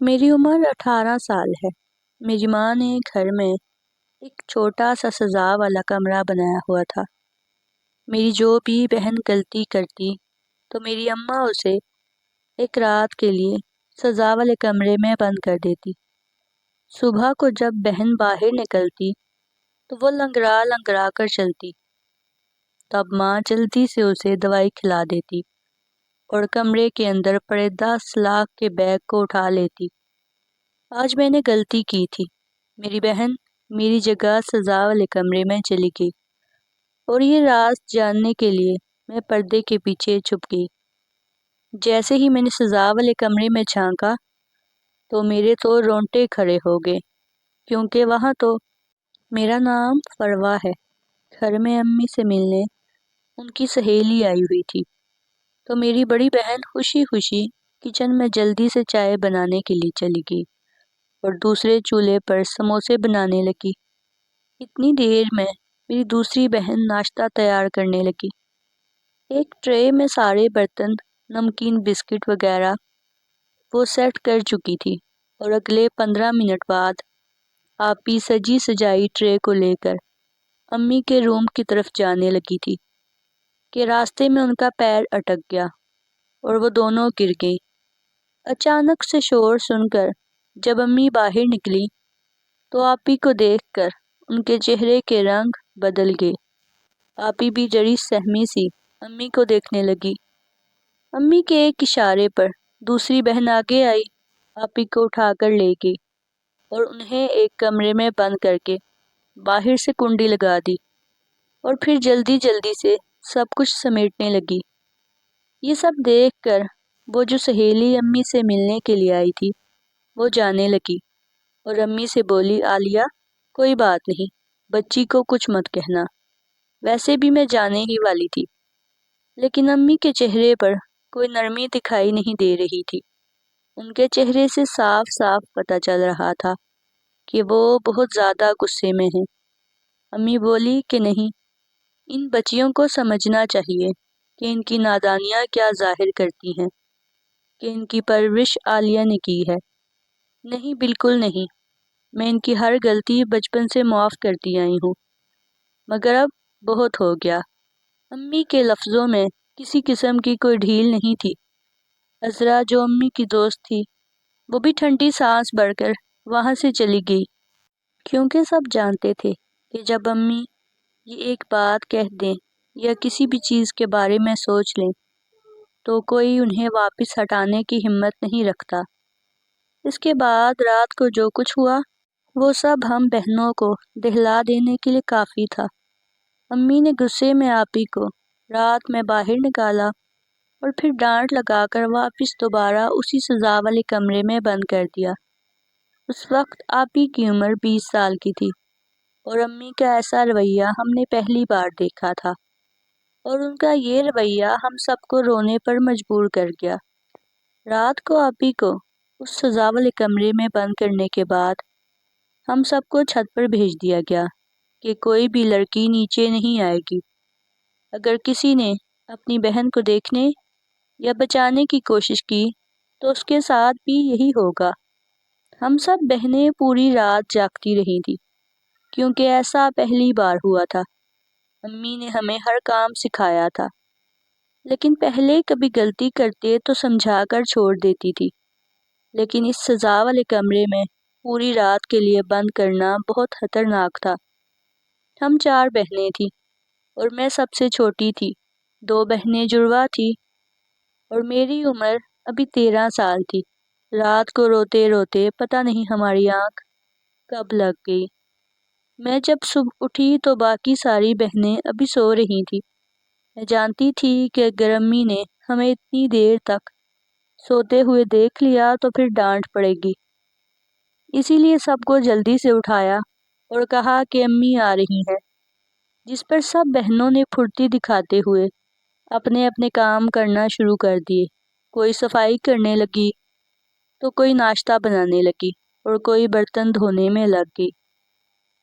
میری عمر 18 سال ہے۔ میری ماں نے گھر میں ایک چھوٹا سا سزا والا کمرہ بنایا ہوا تھا۔ میری جو بھی بہن غلطی کرتی تو میری اماں اسے ایک رات کے لیے سزا والے کمرے میں بند کر دیتی۔ صبح کو جب بہن باہر نکلتی تو وہ لنگڑا لنگڑا کر چلتی، تب ماں جلدی سے اسے دوائی کھلا دیتی اور کمرے کے اندر پڑے 10 لاکھ کے بیگ کو اٹھا لیتی۔ آج میں نے غلطی کی تھی۔ میری بہن میری جگہ سزا والے کمرے میں چلی گئی اور یہ راز جاننے کے لیے میں پردے کے پیچھے چھپ گئی۔ جیسے ہی میں نے سزا والے کمرے میں جھانکا تو میرے تو رونگٹے کھڑے ہو گئے، کیونکہ وہاں تو میرا نام فروا ہے۔ گھر میں امی سے ملنے ان کی سہیلی آئی ہوئی تھی، تو میری بڑی بہن خوشی خوشی کچن میں جلدی سے چائے بنانے کے لیے چلی گئی اور دوسرے چولہے پر سموسے بنانے لگی۔ اتنی دیر میں میری دوسری بہن ناشتہ تیار کرنے لگی۔ ایک ٹرے میں سارے برتن، نمکین، بسکٹ وغیرہ وہ سیٹ کر چکی تھی اور اگلے 15 منٹ بعد آپی سجی سجائی ٹرے کو لے کر امی کے روم کی طرف جانے لگی تھی کہ راستے میں ان کا پیر اٹک گیا اور وہ دونوں گر گئیں۔ اچانک سے شور سن کر جب امی باہر نکلی تو آپی کو دیکھ کر ان کے چہرے کے رنگ بدل گئے۔ آپی بھی جڑی سہمی سی امی کو دیکھنے لگی۔ امی کے ایک اشارے پر دوسری بہن آگے آئی، آپی کو اٹھا کر لے گئی اور انہیں ایک کمرے میں بند کر کے باہر سے کنڈی لگا دی اور پھر جلدی جلدی سے سب کچھ سمیٹنے لگی۔ یہ سب دیکھ کر وہ جو سہیلی امی سے ملنے کے لیے آئی تھی وہ جانے لگی اور امی سے بولی، عالیہ کوئی بات نہیں، بچی کو کچھ مت کہنا، ویسے بھی میں جانے ہی والی تھی۔ لیکن امی کے چہرے پر کوئی نرمی دکھائی نہیں دے رہی تھی۔ ان کے چہرے سے صاف صاف پتہ چل رہا تھا کہ وہ بہت زیادہ غصے میں ہیں۔ امی بولی کہ نہیں، ان بچیوں کو سمجھنا چاہیے کہ ان کی نادانیاں کیا ظاہر کرتی ہیں، کہ ان کی پرورش عالیہ نے کی ہے۔ نہیں، بالکل نہیں، میں ان کی ہر غلطی بچپن سے معاف کرتی آئی ہوں، مگر اب بہت ہو گیا۔ امی کے لفظوں میں کسی قسم کی کوئی ڈھیل نہیں تھی۔ عذرا جو امی کی دوست تھی وہ بھی ٹھنڈی سانس بھر کر وہاں سے چلی گئی، کیونکہ سب جانتے تھے کہ جب امی یہ ایک بات کہہ دیں یا کسی بھی چیز کے بارے میں سوچ لیں تو کوئی انہیں واپس ہٹانے کی ہمت نہیں رکھتا۔ اس کے بعد رات کو جو کچھ ہوا وہ سب ہم بہنوں کو دہلا دینے کے لیے کافی تھا۔ امی نے غصے میں آپی کو رات میں باہر نکالا اور پھر ڈانٹ لگا کر واپس دوبارہ اسی سزا والے کمرے میں بند کر دیا۔ اس وقت آپی کی عمر 20 سال کی تھی اور امی کا ایسا رویہ ہم نے پہلی بار دیکھا تھا، اور ان کا یہ رویہ ہم سب کو رونے پر مجبور کر گیا۔ رات کو آپی کو اس سزا والے کمرے میں بند کرنے کے بعد ہم سب کو چھت پر بھیج دیا گیا کہ کوئی بھی لڑکی نیچے نہیں آئے گی۔ اگر کسی نے اپنی بہن کو دیکھنے یا بچانے کی کوشش کی تو اس کے ساتھ بھی یہی ہوگا۔ ہم سب بہنیں پوری رات جاگتی رہی تھی، کیونکہ ایسا پہلی بار ہوا تھا۔ امی نے ہمیں ہر کام سکھایا تھا، لیکن پہلے کبھی غلطی کرتے تو سمجھا کر چھوڑ دیتی تھی، لیکن اس سزا والے کمرے میں پوری رات کے لیے بند کرنا بہت خطرناک تھا۔ ہم 4 بہنیں تھیں اور میں سب سے چھوٹی تھی۔ 2 بہنیں جڑواں تھیں اور میری عمر ابھی 13 سال تھی۔ رات کو روتے روتے پتہ نہیں ہماری آنکھ کب لگ گئی۔ میں جب صبح اٹھی تو باقی ساری بہنیں ابھی سو رہی تھیں۔ میں جانتی تھی کہ اگر امی نے ہمیں اتنی دیر تک سوتے ہوئے دیکھ لیا تو پھر ڈانٹ پڑے گی، اسی لیے سب کو جلدی سے اٹھایا اور کہا کہ امی آ رہی ہیں، جس پر سب بہنوں نے پھرتی دکھاتے ہوئے اپنے اپنے کام کرنا شروع کر دیے۔ کوئی صفائی کرنے لگی تو کوئی ناشتہ بنانے لگی اور کوئی برتن دھونے میں لگ گئی۔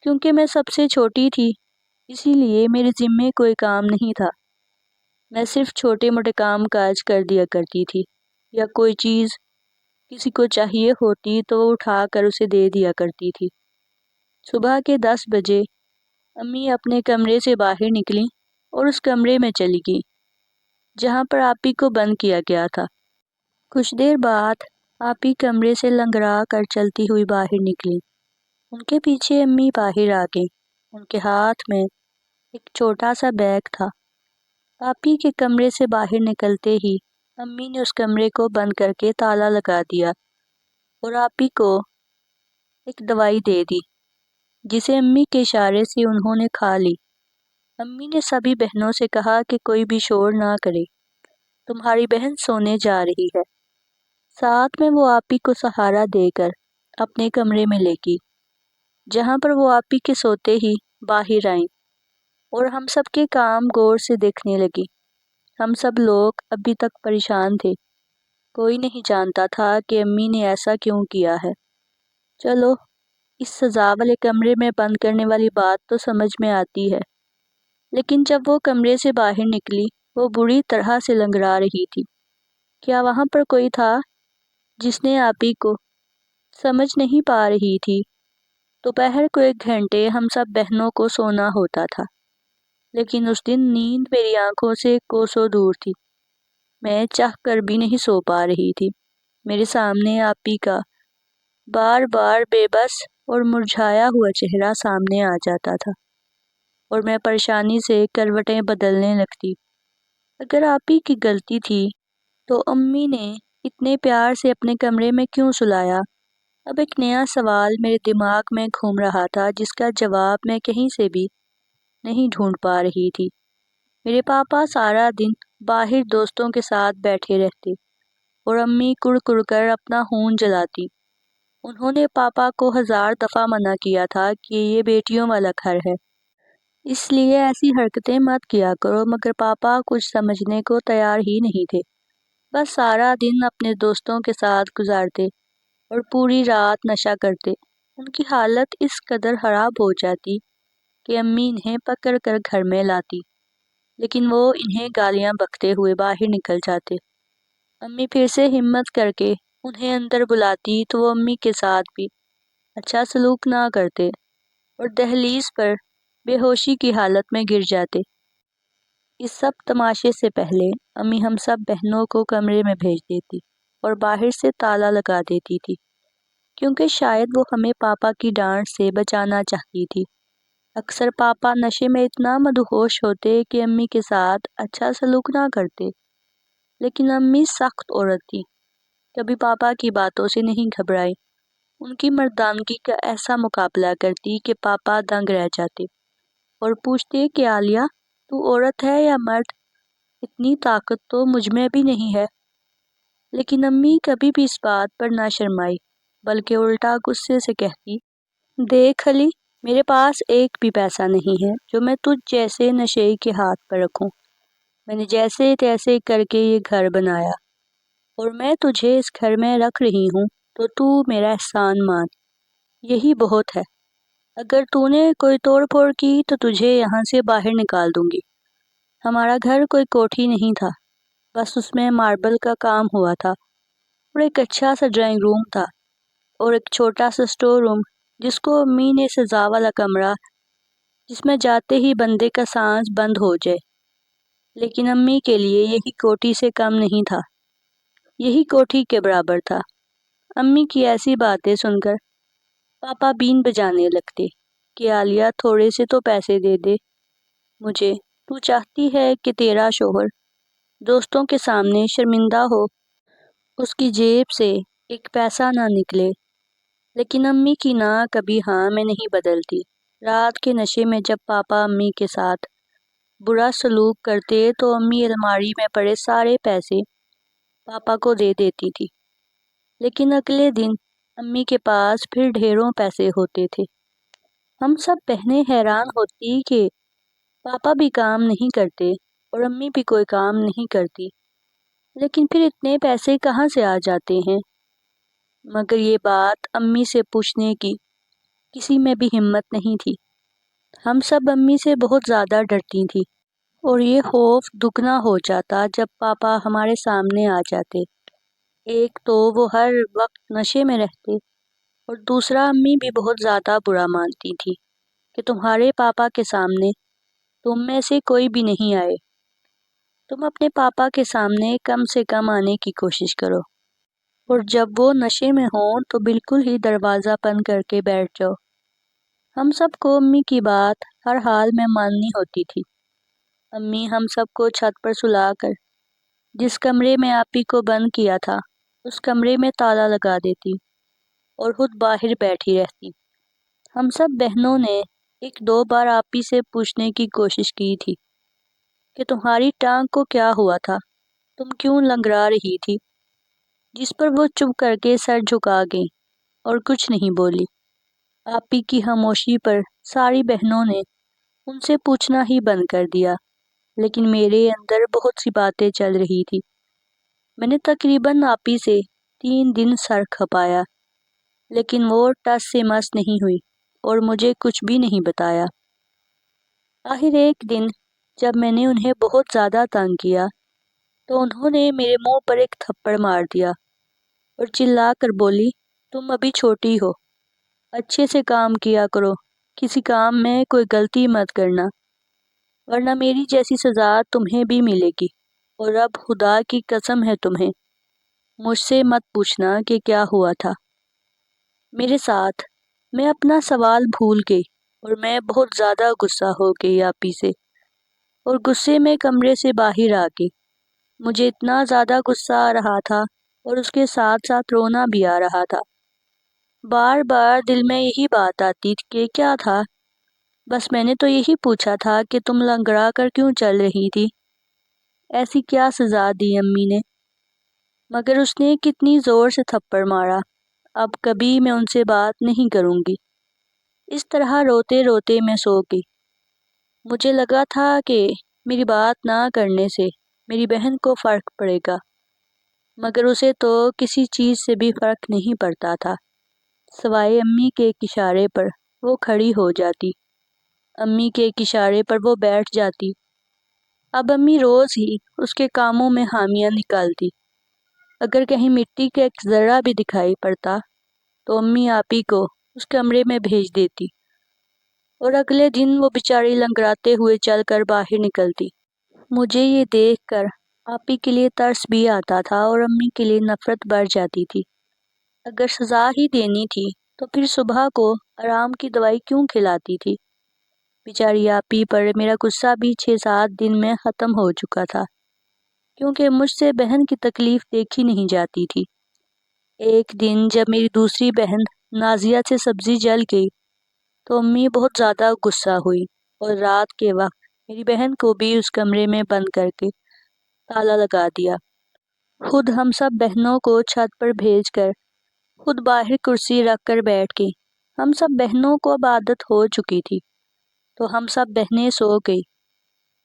کیونکہ میں سب سے چھوٹی تھی اسی لیے میرے ذمے کوئی کام نہیں تھا۔ میں صرف چھوٹے موٹے کام کاج کر دیا کرتی تھی، یا کوئی چیز کسی کو چاہیے ہوتی تو وہ اٹھا کر اسے دے دیا کرتی تھی۔ صبح کے 10 بجے امی اپنے کمرے سے باہر نکلیں اور اس کمرے میں چلی گئیں جہاں پر آپی کو بند کیا گیا تھا۔ کچھ دیر بعد آپی کمرے سے لنگڑا کر چلتی ہوئی باہر نکلی۔ ان کے پیچھے امی باہر آ گئیں۔ ان کے ہاتھ میں ایک چھوٹا سا بیگ تھا۔ آپی کے کمرے سے باہر نکلتے ہی امی نے اس کمرے کو بند کر کے تالا لگا دیا اور آپی کو ایک دوائی دے دی جسے امی کے اشارے سے انہوں نے کھا لی۔ امی نے سبھی بہنوں سے کہا کہ کوئی بھی شور نہ کرے، تمہاری بہن سونے جا رہی ہے۔ ساتھ میں وہ آپی کو سہارا دے کر اپنے کمرے میں لے گئی جہاں پر وہ آپی کے سوتے ہی باہر آئیں اور ہم سب کے کام غور سے دیکھنے لگی۔ ہم سب لوگ ابھی تک پریشان تھے، کوئی نہیں جانتا تھا کہ امی نے ایسا کیوں کیا ہے۔ چلو اس سزا والے کمرے میں بند کرنے والی بات تو سمجھ میں آتی ہے، لیکن جب وہ کمرے سے باہر نکلی وہ بری طرح سے لنگڑا رہی تھی۔ کیا وہاں پر کوئی تھا جس نے آپی کو سمجھ نہیں پا رہی تھی؟ دوپہر کو 1 گھنٹے ہم سب بہنوں کو سونا ہوتا تھا، لیکن اس دن نیند میری آنکھوں سے کوسوں دور تھی۔ میں چاہ کر بھی نہیں سو پا رہی تھی۔ میرے سامنے آپی کا بار بار بے بس اور مرجھایا ہوا چہرہ سامنے آ جاتا تھا اور میں پریشانی سے کروٹیں بدلنے لگتی۔ اگر آپی کی غلطی تھی تو امی نے اتنے پیار سے اپنے کمرے میں کیوں سلایا؟ اب ایک نیا سوال میرے دماغ میں گھوم رہا تھا جس کا جواب میں کہیں سے بھی نہیں ڈھونڈ پا رہی تھی۔ میرے پاپا سارا دن باہر دوستوں کے ساتھ بیٹھے رہتے اور امی کڑ کڑ کر اپنا خون جلاتی۔ انہوں نے پاپا کو 1000 دفعہ منع کیا تھا کہ یہ بیٹیوں والا گھر ہے، اس لیے ایسی حرکتیں مت کیا کرو، مگر پاپا کچھ سمجھنے کو تیار ہی نہیں تھے۔ بس سارا دن اپنے دوستوں کے ساتھ گزارتے اور پوری رات نشہ کرتے۔ ان کی حالت اس قدر خراب ہو جاتی کہ امی انہیں پکڑ کر گھر میں لاتی، لیکن وہ انہیں گالیاں بکتے ہوئے باہر نکل جاتے۔ امی پھر سے ہمت کر کے انہیں اندر بلاتی تو وہ امی کے ساتھ بھی اچھا سلوک نہ کرتے اور دہلیز پر بے ہوشی کی حالت میں گر جاتے۔ اس سب تماشے سے پہلے امی ہم سب بہنوں کو کمرے میں بھیج دیتی اور باہر سے تالا لگا دیتی تھی، کیونکہ شاید وہ ہمیں پاپا کی ڈانٹ سے بچانا چاہتی تھی۔ اکثر پاپا نشے میں اتنا مدہوش ہوتے کہ امی کے ساتھ اچھا سلوک نہ کرتے، لیکن امی سخت عورت تھی، کبھی پاپا کی باتوں سے نہیں گھبرائی۔ ان کی مردانگی کا ایسا مقابلہ کرتی کہ پاپا دنگ رہ جاتے اور پوچھتے کہ عالیہ تو عورت ہے یا مرد؟ اتنی طاقت تو مجھ میں بھی نہیں ہے۔ لیکن امی کبھی بھی اس بات پر نہ شرمائی، بلکہ الٹا غصے سے کہتی، دیکھ علی، میرے پاس ایک بھی پیسہ نہیں ہے جو میں تجھ جیسے نشئی کے ہاتھ پر رکھوں۔ میں نے جیسے تیسے کر کے یہ گھر بنایا اور میں تجھے اس گھر میں رکھ رہی ہوں تو میرا احسان مان، یہی بہت ہے۔ اگر تو نے کوئی توڑ پھوڑ کی تو تجھے یہاں سے باہر نکال دوں گی۔ ہمارا گھر کوئی کوٹھی نہیں تھا، بس اس میں ماربل کا کام ہوا تھا اور ایک اچھا سا ڈرائنگ روم تھا اور ایک چھوٹا سا سٹور روم جس کو امی نے سزا والا کمرہ جس میں جاتے ہی بندے کا سانس بند ہو جائے، لیکن امی کے لیے یہی کوٹھی سے کم نہیں تھا، یہی کوٹھی کے برابر تھا۔ امی کی ایسی باتیں سن کر پاپا بین بجانے لگتے کہ عالیہ تھوڑے سے تو پیسے دے دے مجھے، تو چاہتی ہے کہ تیرا شوہر دوستوں کے سامنے شرمندہ ہو، اس کی جیب سے ایک پیسہ نہ نکلے۔ لیکن امی کی نہ کبھی ہاں میں نہیں بدلتی۔ رات کے نشے میں جب پاپا امی کے ساتھ برا سلوک کرتے تو امی الماری میں پڑے سارے پیسے پاپا کو دے دیتی تھی، لیکن اگلے دن امی کے پاس پھر ڈھیروں پیسے ہوتے تھے۔ ہم سب بہنیں حیران ہوتی کہ پاپا بھی کام نہیں کرتے اور امی بھی کوئی کام نہیں کرتی، لیکن پھر اتنے پیسے کہاں سے آ جاتے ہیں؟ مگر یہ بات امی سے پوچھنے کی کسی میں بھی ہمت نہیں تھی۔ ہم سب امی سے بہت زیادہ ڈرتی تھی اور یہ خوف دگنا ہو جاتا جب پاپا ہمارے سامنے آ جاتے۔ ایک تو وہ ہر وقت نشے میں رہتے اور دوسرا امی بھی بہت زیادہ برا مانتی تھی کہ تمہارے پاپا کے سامنے تم میں سے کوئی بھی نہیں آئے، تم اپنے پاپا کے سامنے کم سے کم آنے کی کوشش کرو، اور جب وہ نشے میں ہوں تو بالکل ہی دروازہ بند کر کے بیٹھ جاؤ۔ ہم سب کو امی کی بات ہر حال میں ماننی ہوتی تھی۔ امی ہم سب کو چھت پر سلا کر جس کمرے میں آپی کو بند کیا تھا اس کمرے میں تالا لگا دیتی اور خود باہر بیٹھی رہتی۔ ہم سب بہنوں نے ایک دو بار آپی سے پوچھنے کی کوشش کی تھی کہ تمہاری ٹانگ کو کیا ہوا تھا، تم کیوں لنگڑا رہی تھی، جس پر وہ چپ کر کے سر جھکا گئی اور کچھ نہیں بولی۔ آپی کی خاموشی پر ساری بہنوں نے ان سے پوچھنا ہی بند کر دیا، لیکن میرے اندر بہت سی باتیں چل رہی تھی۔ میں نے تقریباً آپی سے 3 دن سر کھپایا، لیکن وہ ٹس سے مس نہیں ہوئی اور مجھے کچھ بھی نہیں بتایا۔ آخر ایک دن جب میں نے انہیں بہت زیادہ تنگ کیا تو انہوں نے میرے منہ پر ایک تھپڑ مار دیا اور چلا کر بولی، تم ابھی چھوٹی ہو، اچھے سے کام کیا کرو، کسی کام میں کوئی غلطی مت کرنا، ورنہ میری جیسی سزا تمہیں بھی ملے گی، اور اب خدا کی قسم ہے تمہیں مجھ سے مت پوچھنا کہ کیا ہوا تھا میرے ساتھ۔ میں اپنا سوال بھول گئی اور میں بہت زیادہ غصہ ہو گئی آپی سے، اور غصے میں کمرے سے باہر آ گئی۔ مجھے اتنا زیادہ غصہ آ رہا تھا اور اس کے ساتھ ساتھ رونا بھی آ رہا تھا۔ بار بار دل میں یہی بات آتی تھی کہ کیا تھا، بس میں نے تو یہی پوچھا تھا کہ تم لنگڑا کر کیوں چل رہی تھی، ایسی کیا سزا دی امی نے، مگر اس نے کتنی زور سے تھپڑ مارا۔ اب کبھی میں ان سے بات نہیں کروں گی۔ اس طرح روتے روتے میں سو گئی۔ مجھے لگا تھا کہ میری بات نہ کرنے سے میری بہن کو فرق پڑے گا، مگر اسے تو کسی چیز سے بھی فرق نہیں پڑتا تھا سوائے امی کے ایک اشارے پر وہ کھڑی ہو جاتی، امی کے ایک اشارے پر وہ بیٹھ جاتی۔ اب امی روز ہی اس کے کاموں میں خامیاں نکالتی۔ اگر کہیں مٹی کا ایک ذرہ بھی دکھائی پڑتا تو امی آپی کو اس کمرے میں بھیج دیتی، اور اگلے دن وہ بیچاری لنگڑاتے ہوئے چل کر باہر نکلتی۔ مجھے یہ دیکھ کر آپی کے لیے ترس بھی آتا تھا اور امی کے لیے نفرت بڑھ جاتی تھی۔ اگر سزا ہی دینی تھی تو پھر صبح کو آرام کی دوائی کیوں کھلاتی تھی؟ بیچاری آپی پر میرا غصہ بھی 6-7 دن میں ختم ہو چکا تھا، کیونکہ مجھ سے بہن کی تکلیف دیکھی نہیں جاتی تھی۔ ایک دن جب میری دوسری بہن نازیہ سے سبزی جل گئی تو امی بہت زیادہ غصہ ہوئی اور رات کے وقت میری بہن کو بھی اس کمرے میں بند کر کے تالا لگا دیا۔ خود ہم سب بہنوں کو چھت پر بھیج کر خود باہر کرسی رکھ کر بیٹھ گئی۔ ہم سب بہنوں کو اب عادت ہو چکی تھی تو ہم سب بہنیں سو گئی،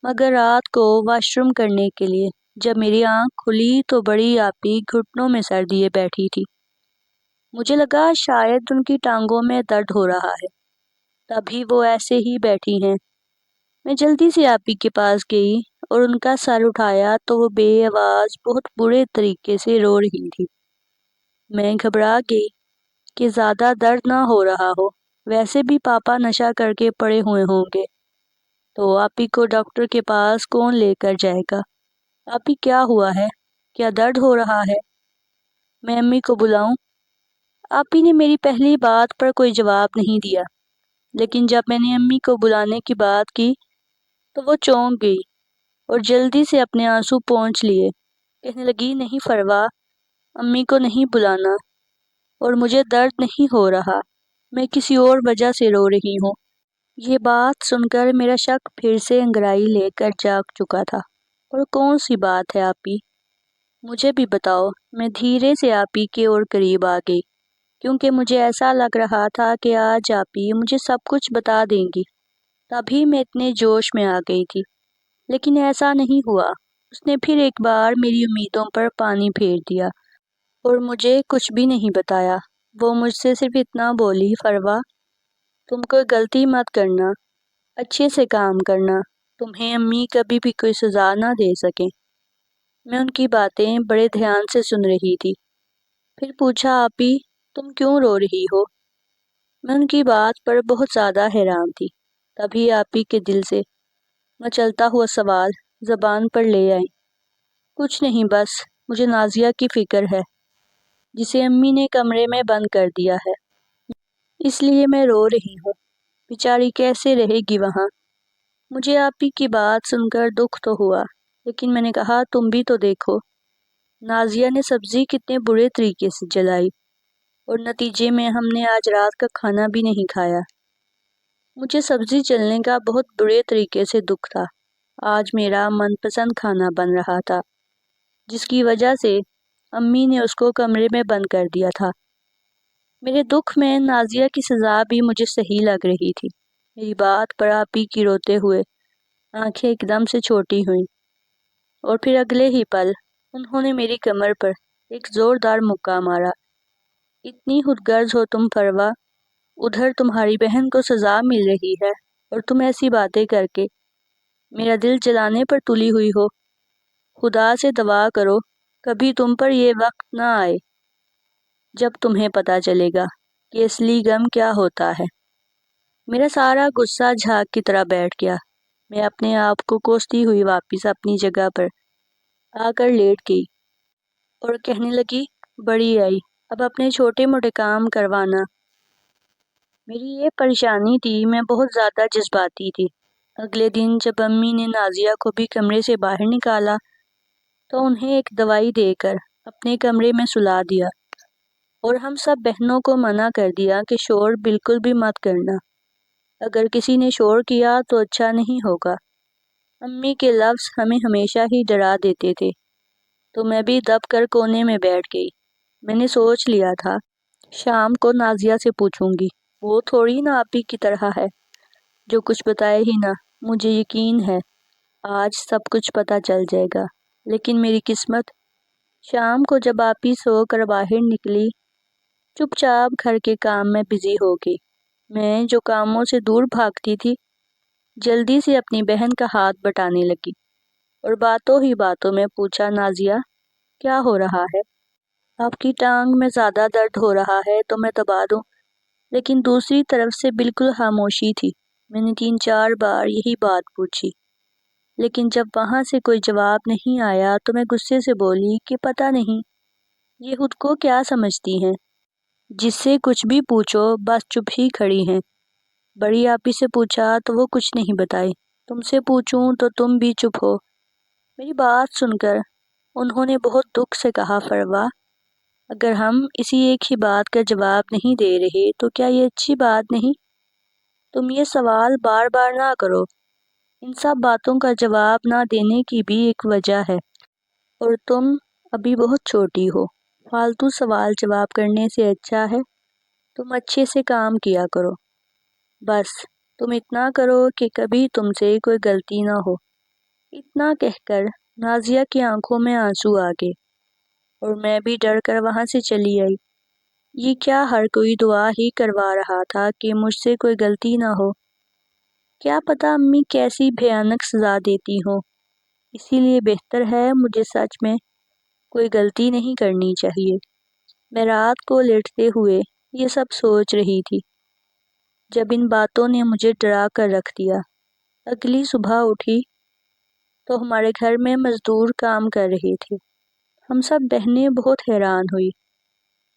مگر رات کو واش روم کرنے کے لیے جب میری آنکھ کھلی تو بڑی آپی گھٹنوں میں سر دیے بیٹھی تھی۔ مجھے لگا شاید ان کی ٹانگوں میں درد ہو رہا ہے، تبھی وہ ایسے ہی بیٹھی ہیں۔ میں جلدی سے آپی کے پاس گئی اور ان کا سر اٹھایا تو وہ بے آواز بہت برے طریقے سے رو رہی تھی۔ میں گھبرا گئی کہ زیادہ درد نہ ہو رہا ہو، ویسے بھی پاپا نشہ کر کے پڑے ہوئے ہوں گے تو آپی کو ڈاکٹر کے پاس کون لے کر جائے گا۔ آپی کیا ہوا ہے، کیا درد ہو رہا ہے، میں امی کو بلاؤں؟ آپی نے میری پہلی بات پر کوئی جواب نہیں دیا، لیکن جب میں نے امی کو بلانے کی بات کی تو وہ چونک گئی اور جلدی سے اپنے آنسو پونچھ لیے، کہنے لگی، نہیں فروا، امی کو نہیں بلانا، اور مجھے درد نہیں ہو رہا، میں کسی اور وجہ سے رو رہی ہوں۔ یہ بات سن کر میرا شک پھر سے انگڑائی لے کر جاگ چکا تھا۔ اور کون سی بات ہے آپی، مجھے بھی بتاؤ۔ میں دھیرے سے آپی کے اور قریب آ گئی، کیونکہ مجھے ایسا لگ رہا تھا کہ آج آپی مجھے سب کچھ بتا دیں گی۔ تبھی میں اتنے جوش میں آ گئی تھی، لیکن ایسا نہیں ہوا۔ اس نے پھر ایک بار میری امیدوں پر پانی پھیر دیا اور مجھے کچھ بھی نہیں بتایا۔ وہ مجھ سے صرف اتنا بولی، فروا، تم کوئی غلطی مت کرنا، اچھے سے کام کرنا، تمہیں امی کبھی بھی کوئی سزا نہ دے سکیں۔ میں ان کی باتیں بڑے دھیان سے سن رہی تھی، پھر پوچھا آپی تم کیوں رو رہی ہو؟ میں ان کی بات پر بہت زیادہ حیران تھی۔ تبھی آپی کے دل سے مچلتا ہوا سوال زبان پر لے آئی۔ کچھ نہیں، بس مجھے نازیہ کی فکر ہے جسے امی نے کمرے میں بند کر دیا ہے، اس لیے میں رو رہی ہوں۔ بیچاری کیسے رہے گی وہاں؟ مجھے آپی کی بات سن کر دکھ تو ہوا، لیکن میں نے کہا تم بھی تو دیکھو، نازیہ نے سبزی کتنے برے طریقے سے جلائی اور نتیجے میں ہم نے آج رات کا کھانا بھی نہیں کھایا۔ مجھے سبزی جلنے کا بہت برے طریقے سے دکھ تھا۔ آج میرا من پسند کھانا بن رہا تھا جس کی وجہ سے امی نے اس کو کمرے میں بند کر دیا تھا۔ میرے دکھ میں نازیہ کی سزا بھی مجھے صحیح لگ رہی تھی۔ میری بات پر آپی کی روتے ہوئے آنکھیں ایک دم سے چھوٹی ہوئیں اور پھر اگلے ہی پل انہوں نے میری کمر پر ایک زوردار مکہ مارا۔ اتنی خودغرض ہو تم فروا، ادھر تمہاری بہن کو سزا مل رہی ہے اور تم ایسی باتیں کر کے میرا دل جلانے پر تلی ہوئی ہو۔ خدا سے دعا کرو کبھی تم پر یہ وقت نہ آئے جب تمہیں پتہ چلے گا کہ اصلی غم کیا ہوتا ہے۔ میرا سارا غصہ جھاگ کی طرح بیٹھ گیا۔ میں اپنے آپ کو کوستی ہوئی واپس اپنی جگہ پر آ کر لیٹ گئی اور کہنے لگی، بڑی آئی، اب اپنے چھوٹے موٹے کام کروانا۔ میری یہ پریشانی تھی، میں بہت زیادہ جذباتی تھی۔ اگلے دن جب امی نے نازیہ کو بھی کمرے سے باہر نکالا تو انہیں ایک دوائی دے کر اپنے کمرے میں سلا دیا اور ہم سب بہنوں کو منع کر دیا کہ شور بالکل بھی مت کرنا۔ اگر کسی نے شور کیا تو اچھا نہیں ہوگا۔ امی کے لفظ ہمیں ہمیشہ ہی ڈرا دیتے تھے، تو میں بھی دب کر کونے میں بیٹھ گئی۔ میں نے سوچ لیا تھا شام کو نازیہ سے پوچھوں گی، وہ تھوڑی نہ آپی کی طرح ہے جو کچھ بتائے ہی نہ۔ مجھے یقین ہے آج سب کچھ پتہ چل جائے گا، لیکن میری قسمت شام کو جب آپی سو کر باہر نکلی، چپ چاپ گھر کے کام میں بزی ہو گئی۔ میں جو کاموں سے دور بھاگتی تھی، جلدی سے اپنی بہن کا ہاتھ بٹانے لگی اور باتوں ہی باتوں میں پوچھا، نازیہ کیا ہو رہا ہے؟ آپ کی ٹانگ میں زیادہ درد ہو رہا ہے تو میں دبا دوں؟ لیکن دوسری طرف سے بالکل خاموشی تھی۔ میں نے 3-4 بار یہی بات پوچھی، لیکن جب وہاں سے کوئی جواب نہیں آیا تو میں غصے سے بولی کہ پتہ نہیں یہ خود کو کیا سمجھتی ہیں، جس سے کچھ بھی پوچھو بس چپ ہی کھڑی ہیں۔ بڑی آپی سے پوچھا تو وہ کچھ نہیں بتائی، تم سے پوچھوں تو تم بھی چپ ہو۔ میری بات سن کر انہوں نے بہت دکھ سے کہا، فروا اگر ہم اسی ایک ہی بات کا جواب نہیں دے رہے تو کیا یہ اچھی بات نہیں؟ تم یہ سوال بار بار نہ کرو، ان سب باتوں کا جواب نہ دینے کی بھی ایک وجہ ہے، اور تم ابھی بہت چھوٹی ہو۔ فالتو سوال جواب کرنے سے اچھا ہے تم اچھے سے کام کیا کرو۔ بس تم اتنا کرو کہ کبھی تم سے کوئی غلطی نہ ہو۔ اتنا کہہ کر نازیہ کی آنکھوں میں آنسو آ گئے اور میں بھی ڈر کر وہاں سے چلی آئی۔ یہ کیا ہر کوئی دعا ہی کروا رہا تھا کہ مجھ سے کوئی غلطی نہ ہو؟ کیا پتہ امی کیسی بھیانک سزا دیتی ہوں، اسی لیے بہتر ہے مجھے سچ میں کوئی غلطی نہیں کرنی چاہیے۔ میں رات کو لیٹتے ہوئے یہ سب سوچ رہی تھی جب ان باتوں نے مجھے ڈرا کر رکھ دیا۔ اگلی صبح اٹھی تو ہمارے گھر میں مزدور کام کر رہے تھے۔ ہم سب بہنیں بہت حیران ہوئی۔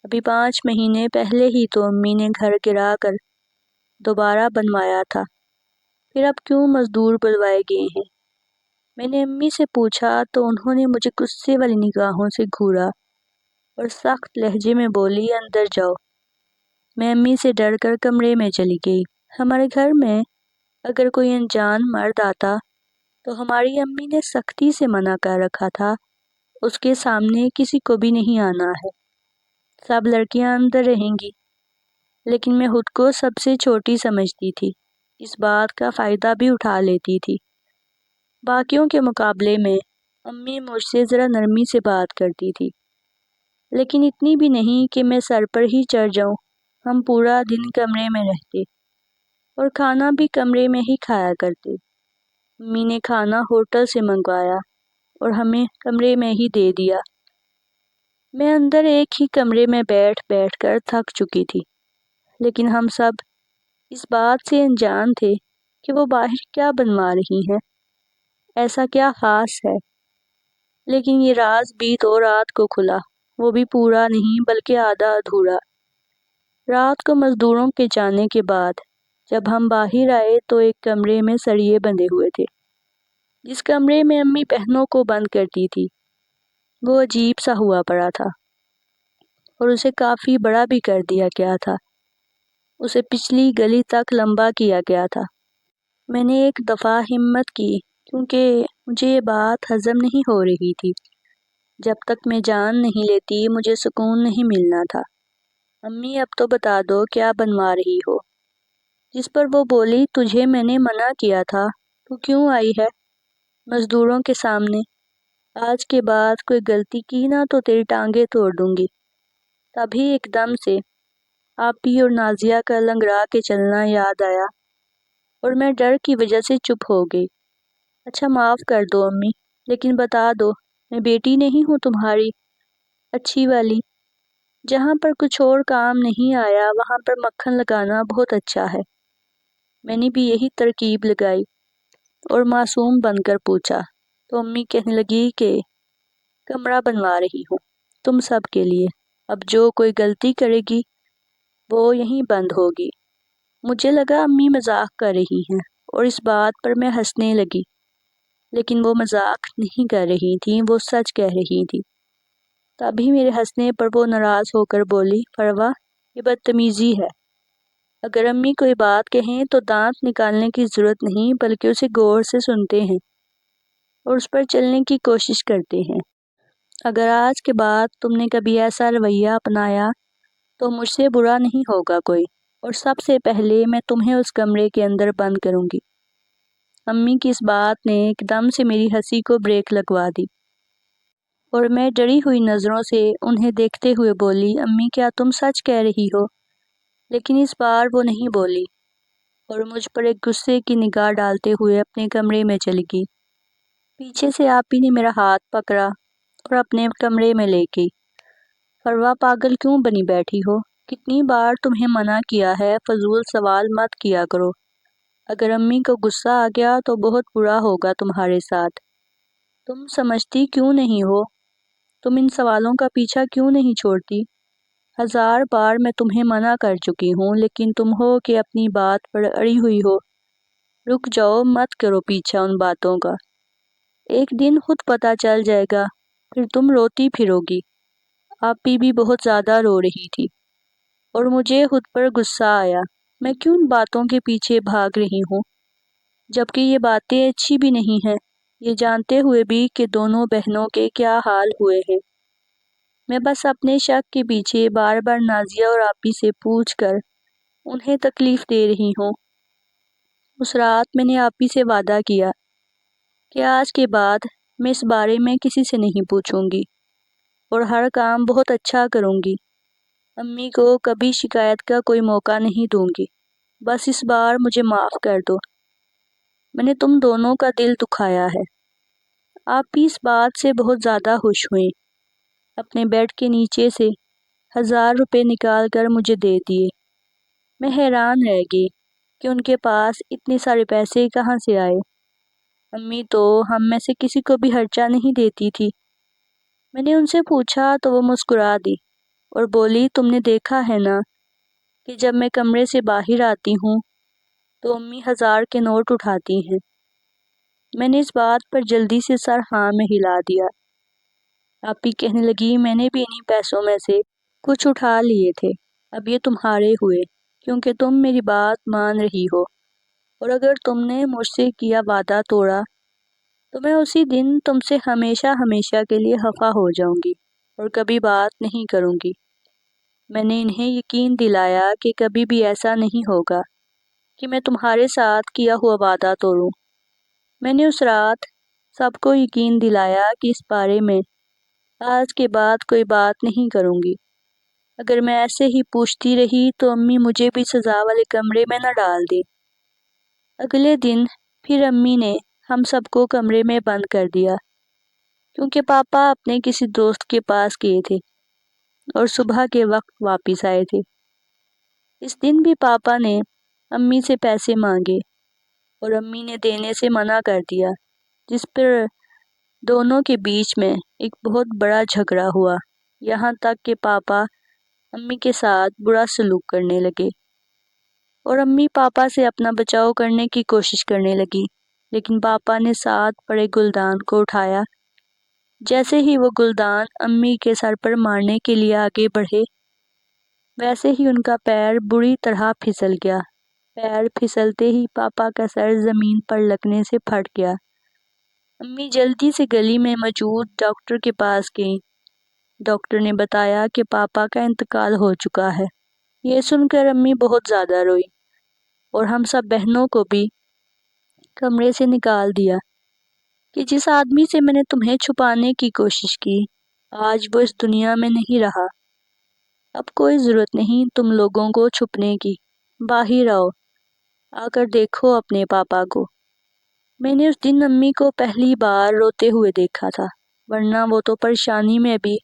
ابھی 5 مہینے پہلے ہی تو امی نے گھر گرا کر دوبارہ بنوایا تھا، پھر اب کیوں مزدور بلوائے گئے ہیں؟ میں نے امی سے پوچھا تو انہوں نے مجھے غصے والی نگاہوں سے گھورا اور سخت لہجے میں بولی، اندر جاؤ۔ میں امی سے ڈر کر کمرے میں چلی گئی۔ ہمارے گھر میں اگر کوئی انجان مرد آتا تو ہماری امی نے سختی سے منع کر رکھا تھا، اس کے سامنے کسی کو بھی نہیں آنا ہے، سب لڑکیاں اندر رہیں گی۔ لیکن میں خود کو سب سے چھوٹی سمجھتی تھی، اس بات کا فائدہ بھی اٹھا لیتی تھی۔ باقیوں کے مقابلے میں امی مجھ سے ذرا نرمی سے بات کرتی تھی، لیکن اتنی بھی نہیں کہ میں سر پر ہی چڑھ جاؤں۔ ہم پورا دن کمرے میں رہتے اور کھانا بھی کمرے میں ہی کھایا کرتے۔ امی نے کھانا ہوٹل سے منگوایا اور ہمیں کمرے میں ہی دے دیا۔ میں اندر ایک ہی کمرے میں بیٹھ بیٹھ کر تھک چکی تھی، لیکن ہم سب اس بات سے انجان تھے کہ وہ باہر کیا بنوا رہی ہیں، ایسا کیا خاص ہے۔ لیکن یہ راز بھی تو رات کو کھلا، وہ بھی پورا نہیں بلکہ آدھا ادھورا۔ رات کو مزدوروں کے جانے کے بعد جب ہم باہر آئے تو ایک کمرے میں سریے بندھے ہوئے تھے۔ جس کمرے میں امی بہنوں کو بند کرتی تھی وہ عجیب سا ہوا پڑا تھا اور اسے کافی بڑا بھی کر دیا گیا تھا۔ اسے پچھلی گلی تک لمبا کیا گیا تھا۔ میں نے ایک دفعہ ہمت کی کیونکہ مجھے یہ بات ہضم نہیں ہو رہی تھی۔ جب تک میں جان نہیں لیتی مجھے سکون نہیں ملنا تھا۔ امی اب تو بتا دو کیا بنوا رہی ہو؟ جس پر وہ بولی تجھے میں نے منع کیا تھا، تو کیوں آئی ہے مزدوروں کے سامنے؟ آج کے بعد کوئی غلطی کی نا تو تیری ٹانگیں توڑ دوں گی۔ تبھی ایک دم سے آپی اور نازیہ کا لنگڑا کے چلنا یاد آیا اور میں ڈر کی وجہ سے چپ ہو گئی۔ اچھا معاف کر دو امی، لیکن بتا دو میں بیٹی نہیں ہوں تمہاری اچھی والی؟ جہاں پر کچھ اور کام نہیں آیا وہاں پر مکھن لگانا بہت اچھا ہے۔ میں نے بھی یہی ترکیب لگائی اور معصوم بن کر پوچھا تو امی کہنے لگی کہ کمرہ بنوا رہی ہوں تم سب کے لیے، اب جو کوئی غلطی کرے گی وہ یہیں بند ہوگی۔ مجھے لگا امی مذاق کر رہی ہیں اور اس بات پر میں ہنسنے لگی، لیکن وہ مذاق نہیں کر رہی تھیں، وہ سچ کہہ رہی تھی۔ تبھی میرے ہنسنے پر وہ ناراض ہو کر بولی فروا یہ بدتمیزی ہے۔ اگر امی کوئی بات کہیں تو دانت نکالنے کی ضرورت نہیں بلکہ اسے غور سے سنتے ہیں اور اس پر چلنے کی کوشش کرتے ہیں۔ اگر آج کے بعد تم نے کبھی ایسا رویہ اپنایا تو مجھ سے برا نہیں ہوگا کوئی، اور سب سے پہلے میں تمہیں اس کمرے کے اندر بند کروں گی۔ امی کی اس بات نے ایک دم سے میری ہنسی کو بریک لگوا دی اور میں ڈری ہوئی نظروں سے انہیں دیکھتے ہوئے بولی امی کیا تم سچ کہہ رہی ہو؟ لیکن اس بار وہ نہیں بولی اور مجھ پر ایک غصے کی نگاہ ڈالتے ہوئے اپنے کمرے میں چلی گئی۔ پیچھے سے آپی نے میرا ہاتھ پکڑا اور اپنے کمرے میں لے گئی۔ فروا پاگل کیوں بنی بیٹھی ہو؟ کتنی بار تمہیں منع کیا ہے فضول سوال مت کیا کرو۔ اگر امی کو غصہ آ گیا تو بہت برا ہوگا تمہارے ساتھ۔ تم سمجھتی کیوں نہیں ہو؟ تم ان سوالوں کا پیچھا کیوں نہیں چھوڑتی؟ 1000 بار میں تمہیں منع کر چکی ہوں لیکن تم ہو کہ اپنی بات پر اڑی ہوئی ہو۔ رک جاؤ، مت کرو پیچھا ان باتوں کا، ایک دن خود پتہ چل جائے گا، پھر تم روتی پھرو گی۔ آپی بھی بہت زیادہ رو رہی تھی اور مجھے خود پر غصہ آیا، میں کیوں ان باتوں کے پیچھے بھاگ رہی ہوں جبکہ یہ باتیں اچھی بھی نہیں ہیں، یہ جانتے ہوئے بھی کہ دونوں بہنوں کے کیا حال ہوئے ہیں۔ میں بس اپنے شک کے پیچھے بار بار نازیہ اور آپی سے پوچھ کر انہیں تکلیف دے رہی ہوں۔ اس رات میں نے آپی سے وعدہ کیا کہ آج کے بعد میں اس بارے میں کسی سے نہیں پوچھوں گی اور ہر کام بہت اچھا کروں گی۔ امی کو کبھی شکایت کا کوئی موقع نہیں دوں گی، بس اس بار مجھے معاف کر دو، میں نے تم دونوں کا دل دکھایا ہے۔ آپی اس بات سے بہت زیادہ خوش ہوئیں، اپنے بیڈ کے نیچے سے 1000 روپے نکال کر مجھے دے دیے۔ میں حیران رہ گئی کہ ان کے پاس اتنے سارے پیسے کہاں سے آئے۔ امی تو ہم میں سے کسی کو بھی خرچہ نہیں دیتی تھی۔ میں نے ان سے پوچھا تو وہ مسکرا دی اور بولی تم نے دیکھا ہے نا کہ جب میں کمرے سے باہر آتی ہوں تو امی 1000 کے نوٹ اٹھاتی ہیں۔ میں نے اس بات پر جلدی سے سر ہاں میں ہلا دیا۔ آپی کہنے لگی میں نے بھی انہی پیسوں میں سے کچھ اٹھا لیے تھے، اب یہ تمہارے ہوئے کیونکہ تم میری بات مان رہی ہو، اور اگر تم نے مجھ سے کیا وعدہ توڑا تو میں اسی دن تم سے ہمیشہ ہمیشہ کے لیے خفا ہو جاؤں گی اور کبھی بات نہیں کروں گی۔ میں نے انہیں یقین دلایا کہ کبھی بھی ایسا نہیں ہوگا کہ میں تمہارے ساتھ کیا ہوا وعدہ توڑوں۔ میں نے اس رات سب کو یقین دلایا کہ اس بارے میں آج کے بعد کوئی بات نہیں کروں گی۔ اگر میں ایسے ہی پوچھتی رہی تو امی مجھے بھی سزا والے کمرے میں نہ ڈال دیں۔ اگلے دن پھر امی نے ہم سب کو کمرے میں بند کر دیا کیونکہ پاپا اپنے کسی دوست کے پاس گئے تھے۔ اور صبح کے وقت واپس آئے تھے۔ اس دن بھی پاپا نے امی سے پیسے مانگے اور امی نے دینے سے منع کر دیا، جس پر دونوں کے بیچ میں ایک بہت بڑا جھگڑا ہوا، یہاں تک کہ پاپا امی کے ساتھ برا سلوک کرنے لگے اور امی پاپا سے اپنا بچاؤ کرنے کی کوشش کرنے لگی، لیکن پاپا نے ساتھ پڑے گلدان کو اٹھایا۔ جیسے ہی وہ گلدان امی کے سر پر مارنے کے لیے آگے بڑھے، ویسے ہی ان کا پیر بری طرح پھسل گیا۔ پیر پھسلتے ہی پاپا کا سر زمین پر لگنے سے پھٹ گیا۔ امی جلدی سے گلی میں موجود ڈاکٹر کے پاس گئیں۔ ڈاکٹر نے بتایا کہ پاپا کا انتقال ہو چکا ہے۔ یہ سن کر امی بہت زیادہ روئی اور ہم سب بہنوں کو بھی کمرے سے نکال دیا کہ جس آدمی سے میں نے تمہیں چھپانے کی کوشش کی، آج وہ اس دنیا میں نہیں رہا۔ اب کوئی ضرورت نہیں تم لوگوں کو چھپنے کی، باہر آؤ، آ کر دیکھو اپنے پاپا کو۔ میں نے اس دن امی کو پہلی بار روتے ہوئے دیکھا تھا، ورنہ وہ تو پریشانی میں بھی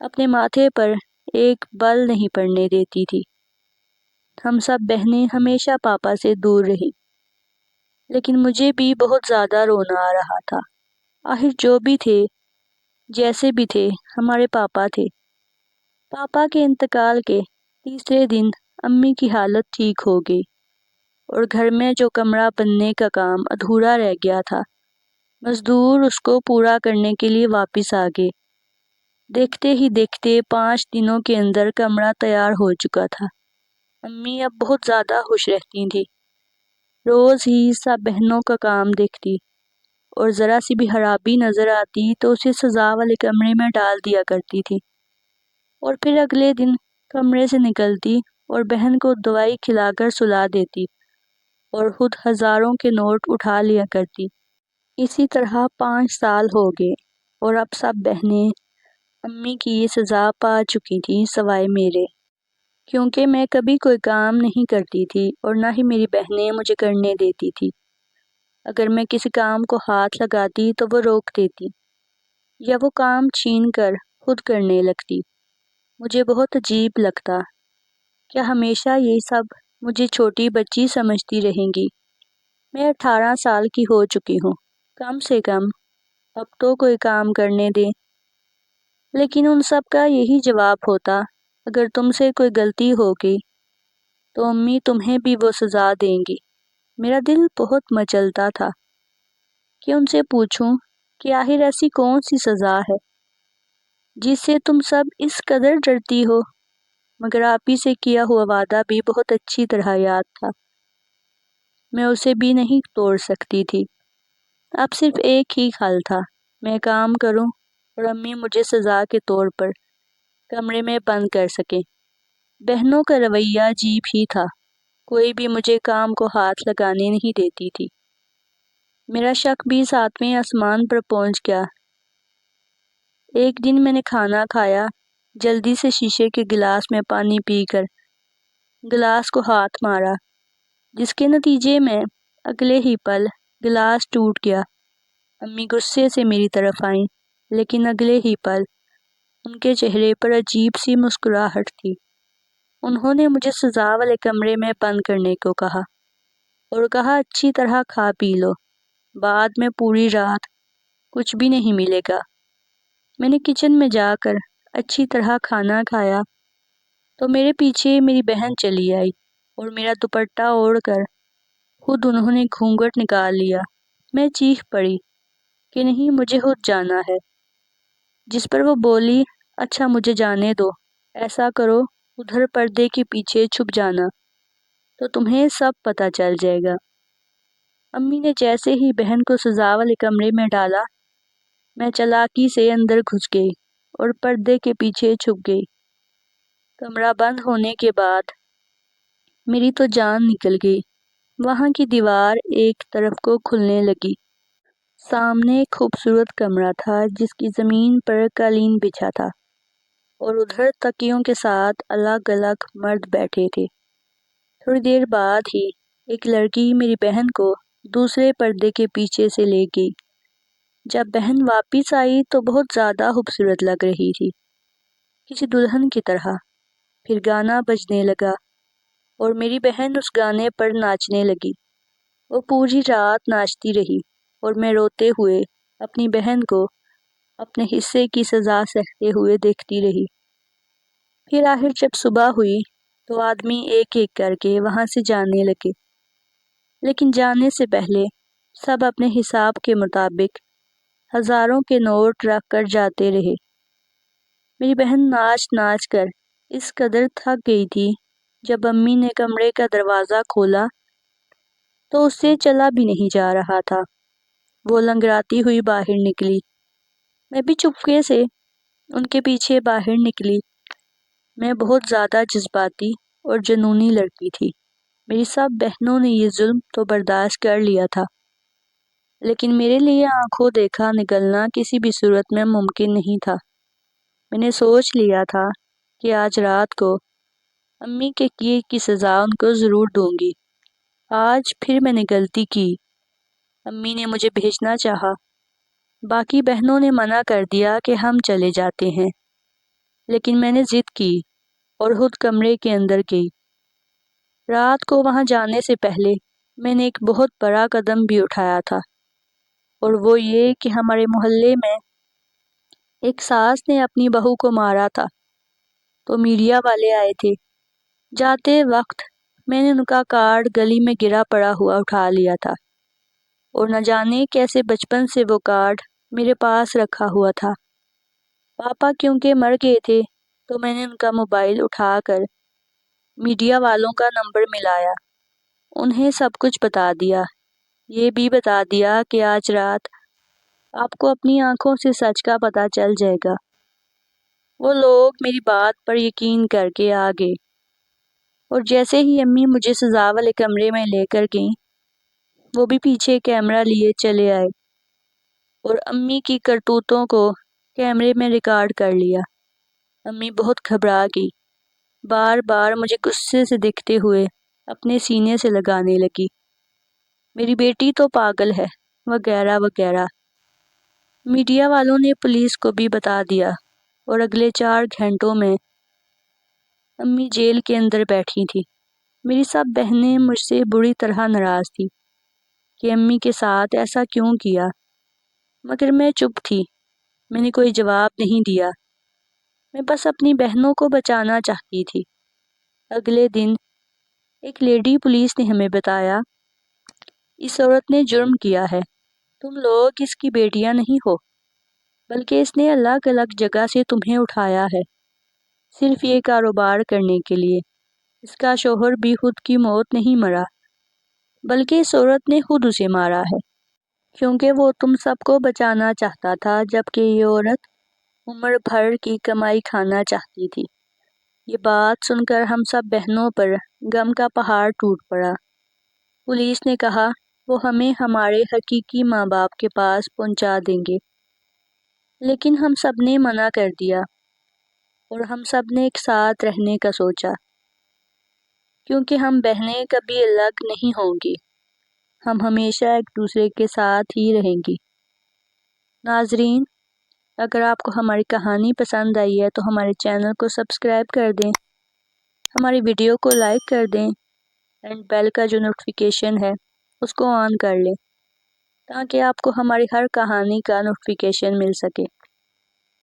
اپنے ماتھے پر ایک بل نہیں پڑنے دیتی تھی۔ ہم سب بہنیں ہمیشہ پاپا سے دور رہی، لیکن مجھے بھی بہت زیادہ رونا آ رہا تھا۔ آخر جو بھی تھے، جیسے بھی تھے، ہمارے پاپا تھے۔ پاپا کے انتقال کے تیسرے دن امی کی حالت ٹھیک ہو گئی اور گھر میں جو کمرہ بننے کا کام ادھورا رہ گیا تھا، مزدور اس کو پورا کرنے کے لیے واپس آ گئے۔ دیکھتے ہی دیکھتے 5 دنوں کے اندر کمرہ تیار ہو چکا تھا۔ امی اب بہت زیادہ خوش رہتی تھی، روز ہی سب بہنوں کا کام دیکھتی اور ذرا سی بھی خرابی نظر آتی تو اسے سزا والے کمرے میں ڈال دیا کرتی تھی، اور پھر اگلے دن کمرے سے نکلتی اور بہن کو دوائی کھلا کر سلا دیتی اور خود ہزاروں کے نوٹ اٹھا لیا کرتی۔ اسی طرح 5 سال ہو گئے اور اب سب بہنیں امی کی یہ سزا پا چکی تھیں سوائے میرے، کیونکہ میں کبھی کوئی کام نہیں کرتی تھی اور نہ ہی میری بہنیں مجھے کرنے دیتی تھی۔ اگر میں کسی کام کو ہاتھ لگاتی تو وہ روک دیتی یا وہ کام چھین کر خود کرنے لگتی۔ مجھے بہت عجیب لگتا، کیا ہمیشہ یہ سب مجھے چھوٹی بچی سمجھتی رہیں گی؟ میں 18 سال کی ہو چکی ہوں، کم سے کم اب تو کوئی کام کرنے دیں۔ لیکن ان سب کا یہی جواب ہوتا، اگر تم سے کوئی غلطی ہو گئی تو امی تمہیں بھی وہ سزا دیں گی۔ میرا دل بہت مچلتا تھا کہ ان سے پوچھوں کہ آخر ایسی کون سی سزا ہے جس سے تم سب اس قدر ڈرتی ہو، مگر آپ ہی سے کیا ہوا وعدہ بھی بہت اچھی طرح یاد تھا، میں اسے بھی نہیں توڑ سکتی تھی۔ اب صرف ایک ہی حل تھا، میں کام کروں اور امی مجھے سزا کے طور پر کمرے میں بند کر سکیں۔ بہنوں کا رویہ عجیب ہی تھا، کوئی بھی مجھے کام کو ہاتھ لگانے نہیں دیتی تھی۔ میرا شک بھی 7ویں آسمان پر پہنچ گیا۔ ایک دن میں نے کھانا کھایا، جلدی سے شیشے کے گلاس میں پانی پی کر گلاس کو ہاتھ مارا، جس کے نتیجے میں اگلے ہی پل گلاس ٹوٹ گیا۔ امی غصے سے میری طرف آئیں، لیکن اگلے ہی پل ان کے چہرے پر عجیب سی مسکراہٹ تھی۔ انہوں نے مجھے سزا والے کمرے میں بند کرنے کو کہا اور کہا اچھی طرح کھا پی لو، بعد میں پوری رات کچھ بھی نہیں ملے گا۔ میں نے کچن میں جا کر اچھی طرح کھانا کھایا تو میرے پیچھے میری بہن چلی آئی اور میرا دوپٹہ اوڑھ کر خود انہوں نے گھونگھٹ نکال لیا۔ میں چیخ پڑی کہ نہیں، مجھے خود جانا ہے، جس پر وہ بولی اچھا مجھے جانے دو، ایسا کرو ادھر پردے کے پیچھے چھپ جانا تو تمہیں سب پتہ چل جائے گا۔ امی نے جیسے ہی بہن کو سزا والے کمرے میں ڈالا، میں چالاکی سے اندر گھس گئی اور پردے کے پیچھے چھپ گئی۔ کمرہ بند ہونے کے بعد میری تو جان نکل گئی۔ وہاں کی دیوار ایک طرف کو کھلنے لگی۔ سامنے ایک خوبصورت کمرہ تھا جس کی زمین پر قالین بچھا تھا اور ادھر تکیوں کے ساتھ الگ الگ مرد بیٹھے تھے۔ تھوڑی دیر بعد ہی ایک لڑکی میری بہن کو دوسرے پردے کے پیچھے سے لے گئی۔ جب بہن واپس آئی تو بہت زیادہ خوبصورت لگ رہی تھی۔ کسی دلہن کی طرح۔ پھر گانا بجنے لگا اور میری بہن اس گانے پر ناچنے لگی۔ وہ پوری رات ناچتی رہی اور میں روتے ہوئے اپنی بہن کو اپنے حصے کی سزا سہتے ہوئے دیکھتی رہی۔ پھر آخر جب صبح ہوئی تو آدمی ایک ایک کر کے وہاں سے جانے لگے، لیکن جانے سے پہلے سب اپنے حساب کے مطابق ہزاروں کے نوٹ رکھ کر جاتے رہے۔ میری بہن ناچ ناچ کر اس قدر تھک گئی تھی، جب امی نے کمرے کا دروازہ کھولا تو اس سے چلا بھی نہیں جا رہا تھا۔ وہ لنگڑاتی ہوئی باہر نکلی۔ میں بھی چپکے سے ان کے پیچھے باہر نکلی۔ میں بہت زیادہ جذباتی اور جنونی لڑکی تھی۔ میری سب بہنوں نے یہ ظلم تو برداشت کر لیا تھا، لیکن میرے لیے آنکھوں دیکھا نکلنا کسی بھی صورت میں ممکن نہیں تھا۔ میں نے سوچ لیا تھا کہ آج رات کو امی کے کیے کی سزا ان کو ضرور دوں گی۔ آج پھر میں نے غلطی کی۔ امی نے مجھے بھیجنا چاہا، باقی بہنوں نے منع کر دیا کہ ہم چلے جاتے ہیں، لیکن میں نے ضد کی اور خود کمرے کے اندر گئی۔ رات کو وہاں جانے سے پہلے میں نے ایک بہت بڑا قدم بھی اٹھایا تھا، اور وہ یہ کہ ہمارے محلے میں ایک ساس نے اپنی بہو کو مارا تھا، تو میڈیا والے آئے تھے۔ جاتے وقت میں نے ان کا کارڈ گلی میں گرا پڑا ہوا اٹھا لیا تھا، اور نہ جانے کیسے بچپن سے وہ کارڈ میرے پاس رکھا ہوا تھا۔ پاپا کیونکہ مر گئے تھے تو میں نے ان کا موبائل اٹھا کر میڈیا والوں کا نمبر ملایا، انہیں سب کچھ بتا دیا۔ یہ بھی بتا دیا کہ آج رات آپ کو اپنی آنکھوں سے سچ کا پتہ چل جائے گا۔ وہ لوگ میری بات پر یقین کر کے آ گئے، اور جیسے ہی امی مجھے سزا والے کمرے میں لے کر گئیں، وہ بھی پیچھے کیمرہ لیے چلے آئے اور امی کی کرتوتوں کو کیمرے میں ریکارڈ کر لیا۔ امی بہت گھبرا گئی، بار بار مجھے غصے سے دیکھتے ہوئے اپنے سینے سے لگانے لگی، میری بیٹی تو پاگل ہے، وغیرہ وغیرہ۔ میڈیا والوں نے پولیس کو بھی بتا دیا، اور اگلے 4 گھنٹوں میں امی جیل کے اندر بیٹھی تھی۔ میری سب بہنیں مجھ سے بری طرح ناراض تھی کہ امی کے ساتھ ایسا کیوں کیا، مگر میں چپ تھی۔ میں نے کوئی جواب نہیں دیا، میں بس اپنی بہنوں کو بچانا چاہتی تھی۔ اگلے دن ایک لیڈی پولیس نے ہمیں بتایا، اس عورت نے جرم کیا ہے، تم لوگ اس کی بیٹیاں نہیں ہو، بلکہ اس نے الگ الگ جگہ سے تمہیں اٹھایا ہے، صرف یہ کاروبار کرنے کے لیے۔ اس کا شوہر بھی خود کی موت نہیں مرا، بلکہ اس عورت نے خود اسے مارا ہے، کیونکہ وہ تم سب کو بچانا چاہتا تھا، جبکہ یہ عورت عمر بھر کی کمائی کھانا چاہتی تھی۔ یہ بات سن کر ہم سب بہنوں پر غم کا پہاڑ ٹوٹ پڑا۔ پولیس نے کہا وہ ہمیں ہمارے حقیقی ماں باپ کے پاس پہنچا دیں گے، لیکن ہم سب نے منع کر دیا، اور ہم سب نے ایک ساتھ رہنے کا سوچا، کیونکہ ہم بہنیں کبھی الگ نہیں ہوں گی، ہم ہمیشہ ایک دوسرے کے ساتھ ہی رہیں گی۔ ناظرین، اگر آپ کو ہماری کہانی پسند آئی ہے تو ہمارے چینل کو سبسکرائب کر دیں، ہماری ویڈیو کو لائک کر دیں، اینڈ بیل کا جو نوٹیفیکیشن ہے اس کو آن کر لیں، تاکہ آپ کو ہماری ہر کہانی کا نوٹیفیکیشن مل سکے۔